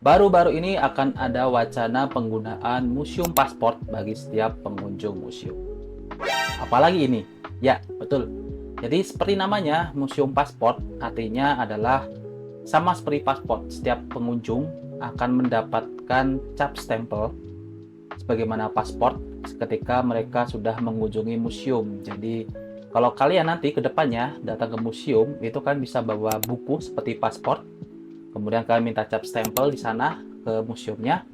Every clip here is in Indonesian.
Baru-baru ini akan ada wacana penggunaan museum paspor bagi setiap pengunjung museum. Apalagi ini? Ya, betul. Jadi seperti namanya, museum paspor artinya adalah sama seperti paspor. Setiap pengunjung akan mendapatkan cap stempel sebagaimana paspor ketika mereka sudah mengunjungi museum. Jadi kalau kalian nanti ke depannya datang ke museum, itu kan bisa bawa buku seperti paspor. Kemudian kalian minta cap stempel di sana ke museumnya,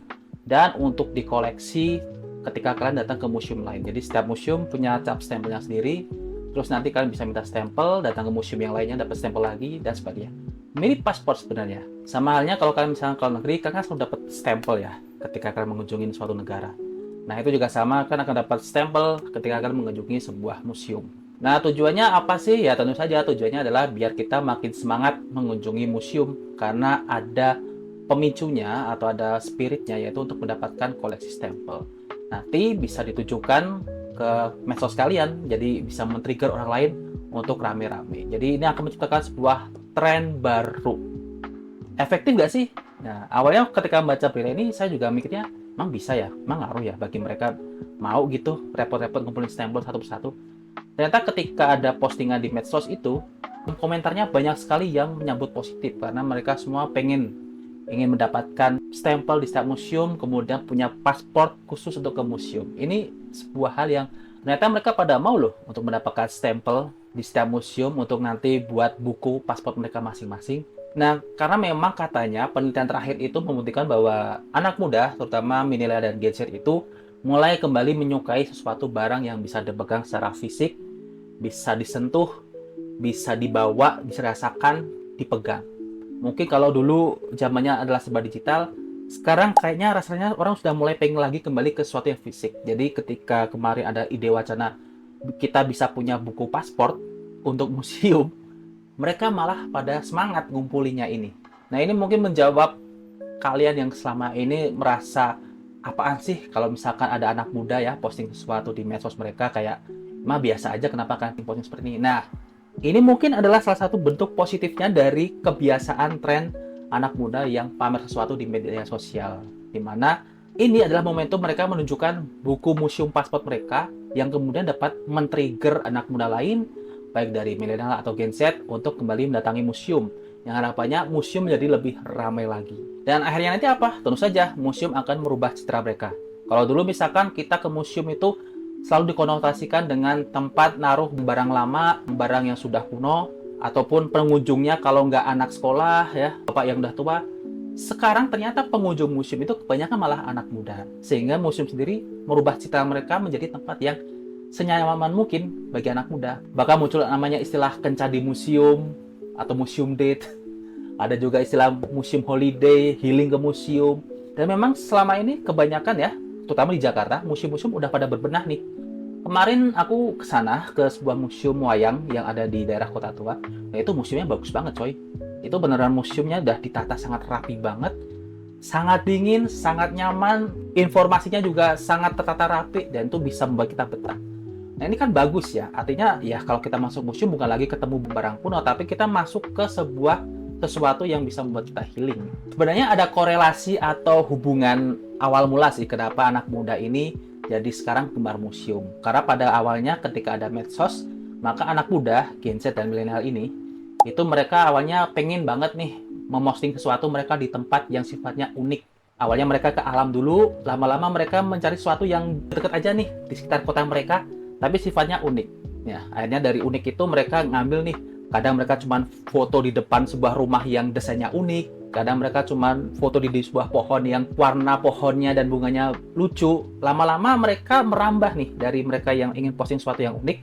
dan untuk dikoleksi ketika kalian datang ke museum lain. Jadi setiap museum punya cap stempelnya sendiri. Terus nanti kalian bisa minta stempel, datang ke museum yang lainnya dapat stempel lagi dan sebagainya. Mirip paspor sebenarnya. Sama halnya kalau kalian misalnya ke luar negeri, kalian kan selalu dapat stempel ya ketika kalian mengunjungi suatu negara. Nah itu juga sama, kan akan dapat stempel ketika kalian mengunjungi sebuah museum. Nah, tujuannya apa sih? Ya, tentu saja tujuannya adalah biar kita makin semangat mengunjungi museum karena ada pemicunya atau ada spiritnya, yaitu untuk mendapatkan koleksi stempel. Nanti bisa ditujukan ke medsos kalian, jadi bisa men-trigger orang lain untuk rame-rame. Jadi ini akan menciptakan sebuah tren baru. Efektif nggak sih? Nah, awalnya ketika membaca berita ini, saya juga mikirnya, emang bisa ya? Emang ngaruh ya bagi mereka mau gitu repot-repot ngumpulin stempel satu persatu? Ternyata ketika ada postingan di medsos itu, komentarnya banyak sekali yang menyambut positif karena mereka semua ingin mendapatkan stempel di setiap museum, kemudian punya paspor khusus untuk ke museum. Ini sebuah hal yang ternyata mereka pada mau loh untuk mendapatkan stempel di setiap museum untuk nanti buat buku paspor mereka masing-masing. Nah, karena memang katanya penelitian terakhir itu membuktikan bahwa anak muda, terutama milenial dan Gen Z itu mulai kembali menyukai sesuatu barang yang bisa dipegang secara fisik, bisa disentuh, bisa dibawa, bisa dirasakan, dipegang. Mungkin kalau dulu zamannya adalah serba digital, sekarang kayaknya rasanya orang sudah mulai pengen lagi kembali ke sesuatu yang fisik. Jadi ketika kemarin ada ide wacana kita bisa punya buku paspor untuk museum, mereka malah pada semangat ngumpulinya ini. Nah, ini mungkin menjawab kalian yang selama ini merasa apaan sih kalau misalkan ada anak muda ya posting sesuatu di medsos mereka kayak mah biasa aja, kenapa kalian posting seperti ini. Nah, ini mungkin adalah salah satu bentuk positifnya dari kebiasaan tren anak muda yang pamer sesuatu di media sosial, dimana ini adalah momentum mereka menunjukkan buku museum paspor mereka yang kemudian dapat men-trigger anak muda lain baik dari milenial atau Gen Z untuk kembali mendatangi museum, yang harapannya museum menjadi lebih ramai lagi. Dan akhirnya nanti apa? Tentu saja museum akan merubah citra mereka. Kalau dulu misalkan kita ke museum itu selalu dikonotasikan dengan tempat naruh barang lama, barang yang sudah kuno, ataupun pengunjungnya kalau nggak anak sekolah ya, bapak yang udah tua. Sekarang ternyata pengunjung museum itu kebanyakan malah anak muda. Sehingga museum sendiri merubah citra mereka menjadi tempat yang senyaman mungkin bagi anak muda. Bahkan muncul namanya istilah kencan di museum atau museum date. Ada juga istilah museum holiday, healing ke museum. Dan memang selama ini kebanyakan ya, terutama di Jakarta, museum-museum udah pada berbenah nih. Kemarin aku ke sana ke sebuah museum wayang yang ada di daerah Kota Tua. Nah, itu museumnya bagus banget, coy. Itu beneran museumnya udah ditata sangat rapi banget. Sangat dingin, sangat nyaman, informasinya juga sangat tertata rapi dan itu bisa membuat kita betah. Nah, ini kan bagus ya. Artinya ya kalau kita masuk museum bukan lagi ketemu barang kuno, tapi kita masuk ke sebuah sesuatu yang bisa membuat kita healing. Sebenarnya ada korelasi atau hubungan awal mula sih kenapa anak muda ini jadi sekarang gemar museum. Karena pada awalnya ketika ada medsos, maka anak muda, Gen Z dan milenial ini, itu mereka awalnya pengen banget nih memosting sesuatu mereka di tempat yang sifatnya unik. Awalnya mereka ke alam dulu, lama-lama mereka mencari sesuatu yang dekat aja nih di sekitar kota mereka, tapi sifatnya unik. Ya, akhirnya dari unik itu mereka ngambil nih. Kadang mereka cuma foto di depan sebuah rumah yang desainnya unik. Kadang mereka cuma foto di sebuah pohon yang warna pohonnya dan bunganya lucu. Lama-lama mereka merambah nih dari mereka yang ingin posting sesuatu yang unik.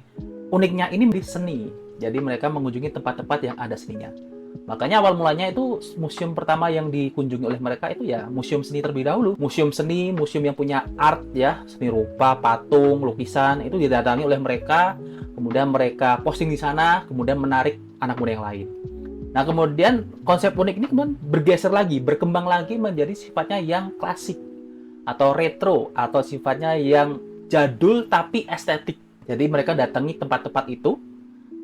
Uniknya ini di seni. Jadi mereka mengunjungi tempat-tempat yang ada seninya. Makanya awal mulanya itu museum pertama yang dikunjungi oleh mereka itu ya museum seni terlebih dahulu. Museum seni, museum yang punya art ya, seni rupa, patung, lukisan itu didatangi oleh mereka. Kemudian mereka posting di sana, kemudian menarik anak muda yang lain. Nah kemudian konsep unik ini kemudian bergeser lagi, berkembang lagi menjadi sifatnya yang klasik atau retro atau sifatnya yang jadul tapi estetik. Jadi mereka datangi tempat-tempat itu,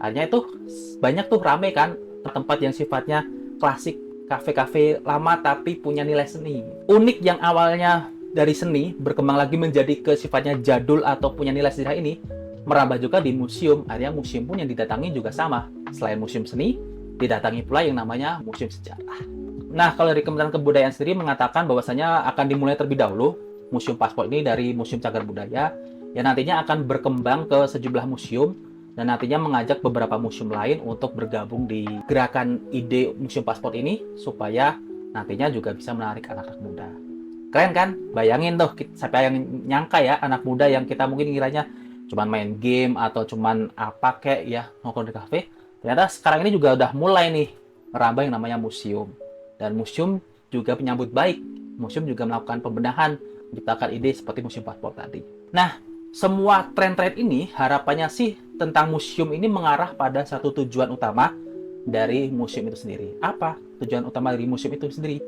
hanya itu banyak tuh rame kan tempat yang sifatnya klasik kafe-kafe lama tapi punya nilai seni. Unik yang awalnya dari seni berkembang lagi menjadi ke sifatnya jadul atau punya nilai sejarah ini merambah juga di museum. Artinya museum pun yang didatangi juga sama. Selain museum seni, didatangi pula yang namanya museum sejarah. Nah, kalau dari Kementerian Kebudayaan sendiri mengatakan bahwasanya akan dimulai terlebih dahulu Museum Paspor ini dari Museum Cagar Budaya yang nantinya akan berkembang ke sejumlah museum dan nantinya mengajak beberapa museum lain untuk bergabung di gerakan ide Museum Paspor ini supaya nantinya juga bisa menarik anak-anak muda. Keren kan? Bayangin tuh, siapa yang nyangka ya anak muda yang kita mungkin ngiranya cuman main game atau cuman apa kayak ya nongkrong di kafe. Ternyata sekarang ini juga udah mulai nih merambah yang namanya museum. Dan museum juga menyambut baik. Museum juga melakukan pembenahan, menciptakan ide seperti Museum Paspor tadi. Nah, semua tren-tren ini harapannya sih tentang museum ini mengarah pada satu tujuan utama dari museum itu sendiri. Apa tujuan utama dari museum itu sendiri?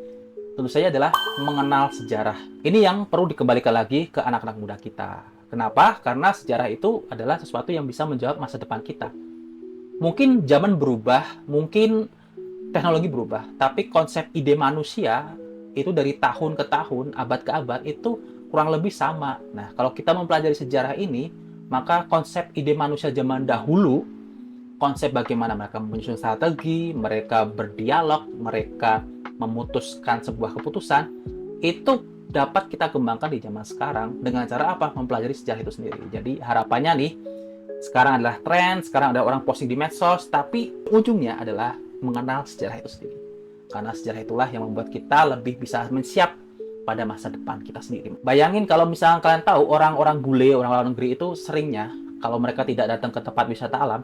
Tentu saja adalah mengenal sejarah. Ini yang perlu dikembalikan lagi ke anak-anak muda kita. Kenapa? Karena sejarah itu adalah sesuatu yang bisa menjawab masa depan kita. Mungkin zaman berubah, mungkin teknologi berubah, tapi konsep ide manusia itu dari tahun ke tahun, abad ke abad itu kurang lebih sama. Nah, kalau kita mempelajari sejarah ini, maka konsep ide manusia zaman dahulu, konsep bagaimana mereka menyusun strategi, mereka berdialog, mereka memutuskan sebuah keputusan, itu dapat kita kembangkan di zaman sekarang dengan cara apa? Mempelajari sejarah itu sendiri. Jadi harapannya nih, sekarang adalah tren, sekarang ada orang posting di medsos, tapi ujungnya adalah mengenal sejarah itu sendiri. Karena sejarah itulah yang membuat kita lebih bisa mensiap pada masa depan kita sendiri. Bayangin kalau misalnya kalian tahu orang-orang bule, orang-orang negeri itu seringnya kalau mereka tidak datang ke tempat wisata alam,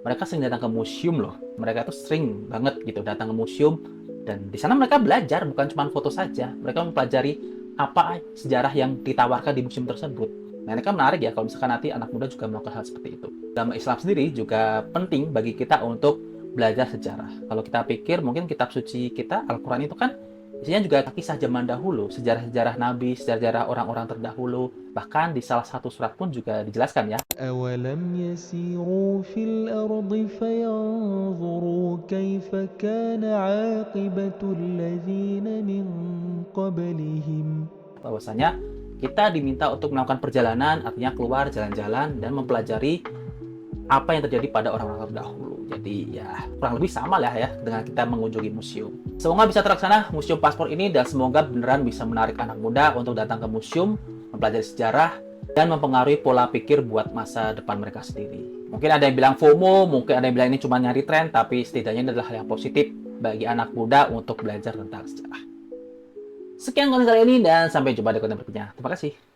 mereka sering datang ke museum loh. Mereka itu sering banget gitu datang ke museum dan di sana mereka belajar bukan cuma foto saja. Mereka mempelajari apa sejarah yang ditawarkan di museum tersebut. Nah, ini kan menarik ya kalau misalkan nanti anak muda juga melakukan hal seperti itu. Dalam Islam sendiri juga penting bagi kita untuk belajar sejarah. Kalau kita pikir mungkin kitab suci kita, Al-Quran itu kan isinya juga kisah zaman dahulu, sejarah-sejarah nabi, sejarah-sejarah orang-orang terdahulu. Bahkan di salah satu surat pun juga dijelaskan ya. أولم يسيروا في الأرض فينظروا كيف كان عاقبة الذين من قبلهم Bahwasanya kita diminta untuk melakukan perjalanan, artinya keluar jalan-jalan dan mempelajari apa yang terjadi pada orang-orang terdahulu. Jadi ya kurang lebih sama lah ya dengan kita mengunjungi museum. Semoga bisa terlaksana Museum Paspor ini dan semoga beneran bisa menarik anak muda untuk datang ke museum, mempelajari sejarah, dan mempengaruhi pola pikir buat masa depan mereka sendiri. Mungkin ada yang bilang FOMO, mungkin ada yang bilang ini cuma nyari tren, tapi setidaknya ini adalah hal yang positif bagi anak muda untuk belajar tentang sejarah. Sekian konten kali ini dan sampai jumpa di konten berikutnya. Terima kasih.